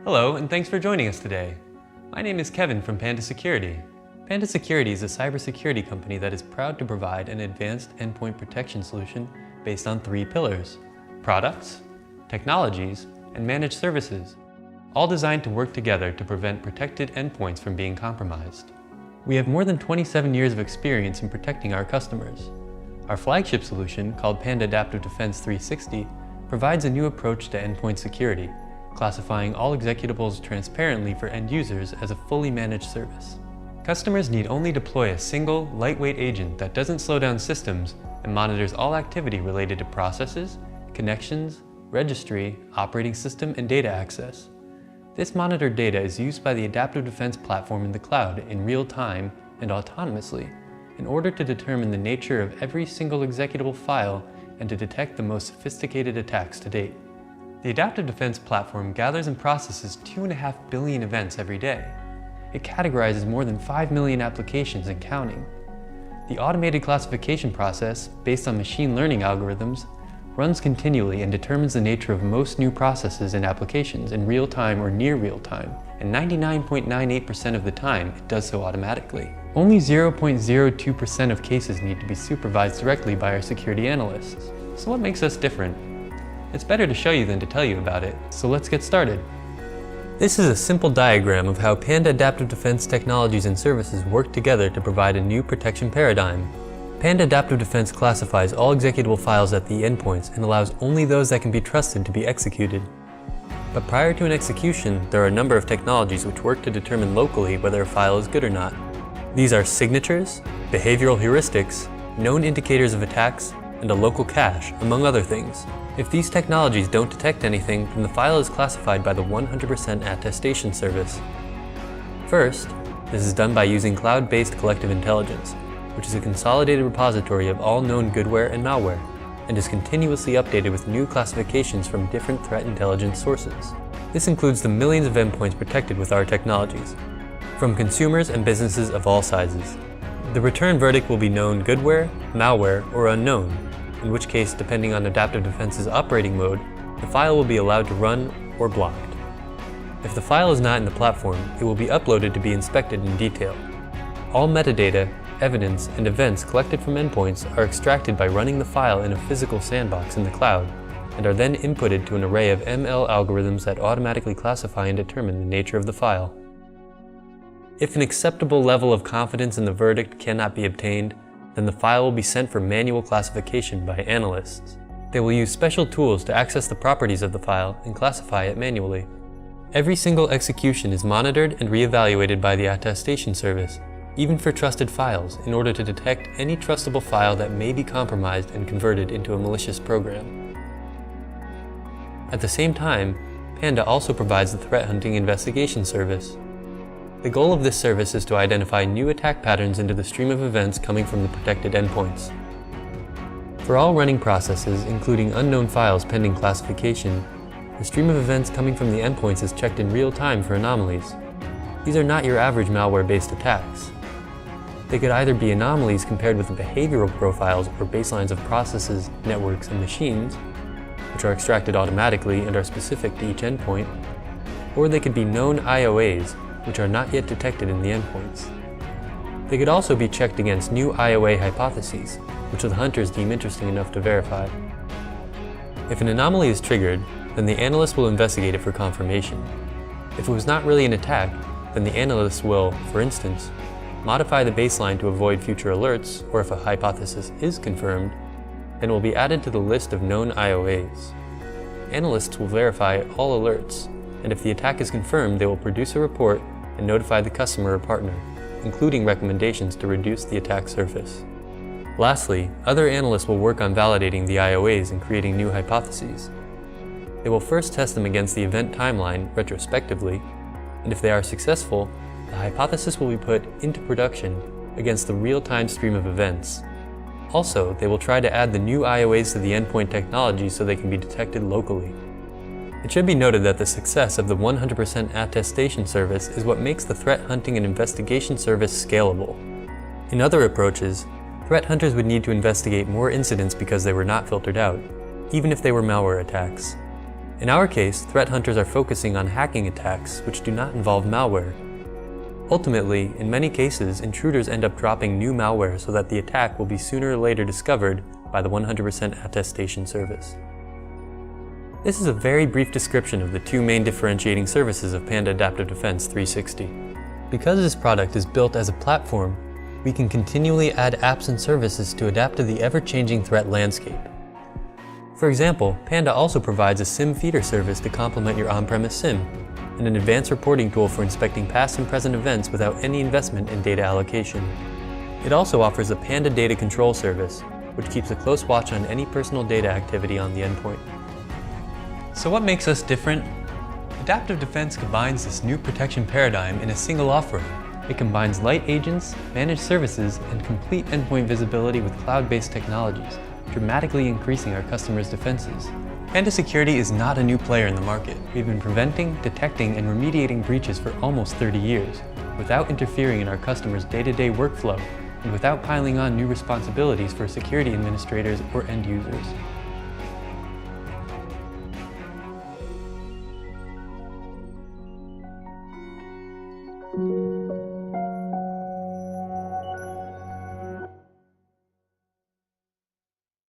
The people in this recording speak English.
Hello, and thanks for joining us today. My name is Kevin from Panda Security. Panda Security is a cybersecurity company that is proud to provide an advanced endpoint protection solution based on 3 pillars: products, technologies, and managed services, all designed to work together to prevent protected endpoints from being compromised. We have more than 27 years of experience in protecting our customers. Our flagship solution, called Panda Adaptive Defense 360, provides a new approach to endpoint security, classifying all executables transparently for end users as a fully managed service. Customers need only deploy a single, lightweight agent that doesn't slow down systems and monitors all activity related to processes, connections, registry, operating system, and data access. This monitored data is used by the Adaptive Defense platform in the cloud in real time and autonomously in order to determine the nature of every single executable file and to detect the most sophisticated attacks to date. The Adaptive Defense platform gathers and processes 2.5 billion events every day. It categorizes more than 5 million applications and counting. The automated classification process, based on machine learning algorithms, runs continually and determines the nature of most new processes and applications in real time or near real time, and 99.98% of the time it does so automatically. Only 0.02% of cases need to be supervised directly by our security analysts. So what makes us different? It's better to show you than to tell you about it, so let's get started. This is a simple diagram of how Panda Adaptive Defense technologies and services work together to provide a new protection paradigm. Panda Adaptive Defense classifies all executable files at the endpoints and allows only those that can be trusted to be executed. But prior to an execution, there are a number of technologies which work to determine locally whether a file is good or not. These are signatures, behavioral heuristics, known indicators of attacks, and a local cache, among other things. If these technologies don't detect anything, then the file is classified by the 100% attestation service. First, this is done by using cloud-based collective intelligence, which is a consolidated repository of all known goodware and malware, and is continuously updated with new classifications from different threat intelligence sources. This includes the millions of endpoints protected with our technologies, from consumers and businesses of all sizes. The return verdict will be known goodware, malware, or unknown, in which case, depending on Adaptive Defense's operating mode, the file will be allowed to run or blocked. If the file is not in the platform, it will be uploaded to be inspected in detail. All metadata, evidence, and events collected from endpoints are extracted by running the file in a physical sandbox in the cloud, and are then inputted to an array of ML algorithms that automatically classify and determine the nature of the file. If an acceptable level of confidence in the verdict cannot be obtained, then the file will be sent for manual classification by analysts. They will use special tools to access the properties of the file and classify it manually. Every single execution is monitored and reevaluated by the attestation service, even for trusted files, in order to detect any trustable file that may be compromised and converted into a malicious program. At the same time, Panda also provides the threat hunting investigation service. The goal of this service is to identify new attack patterns into the stream of events coming from the protected endpoints. For all running processes, including unknown files pending classification, the stream of events coming from the endpoints is checked in real time for anomalies. These are not your average malware-based attacks. They could either be anomalies compared with the behavioral profiles or baselines of processes, networks, and machines, which are extracted automatically and are specific to each endpoint, or they could be known IOAs, which are not yet detected in the endpoints. They could also be checked against new IOA hypotheses, which the hunters deem interesting enough to verify. If an anomaly is triggered, then the analyst will investigate it for confirmation. If it was not really an attack, then the analyst will, for instance, modify the baseline to avoid future alerts, or if a hypothesis is confirmed, then it will be added to the list of known IOAs. Analysts will verify all alerts, and if the attack is confirmed, they will produce a report and notify the customer or partner, including recommendations to reduce the attack surface. Lastly, other analysts will work on validating the IOAs and creating new hypotheses. They will first test them against the event timeline retrospectively, and if they are successful, the hypothesis will be put into production against the real-time stream of events. Also, they will try to add the new IOAs to the endpoint technology so they can be detected locally. It should be noted that the success of the 100% attestation service is what makes the threat hunting and investigation service scalable. In other approaches, threat hunters would need to investigate more incidents because they were not filtered out, even if they were malware attacks. In our case, threat hunters are focusing on hacking attacks which do not involve malware. Ultimately, in many cases, intruders end up dropping new malware so that the attack will be sooner or later discovered by the 100% attestation service. This is a very brief description of the two main differentiating services of Panda Adaptive Defense 360. Because this product is built as a platform, we can continually add apps and services to adapt to the ever-changing threat landscape. For example, Panda also provides a SIM feeder service to complement your on-premise SIM, and an advanced reporting tool for inspecting past and present events without any investment in data allocation. It also offers a Panda Data Control service, which keeps a close watch on any personal data activity on the endpoint. So what makes us different? Adaptive Defense combines this new protection paradigm in a single offering. It combines light agents, managed services, and complete endpoint visibility with cloud-based technologies, dramatically increasing our customers' defenses. Panda Security is not a new player in the market. We've been preventing, detecting, and remediating breaches for almost 30 years, without interfering in our customers' day-to-day workflow, and without piling on new responsibilities for security administrators or end users.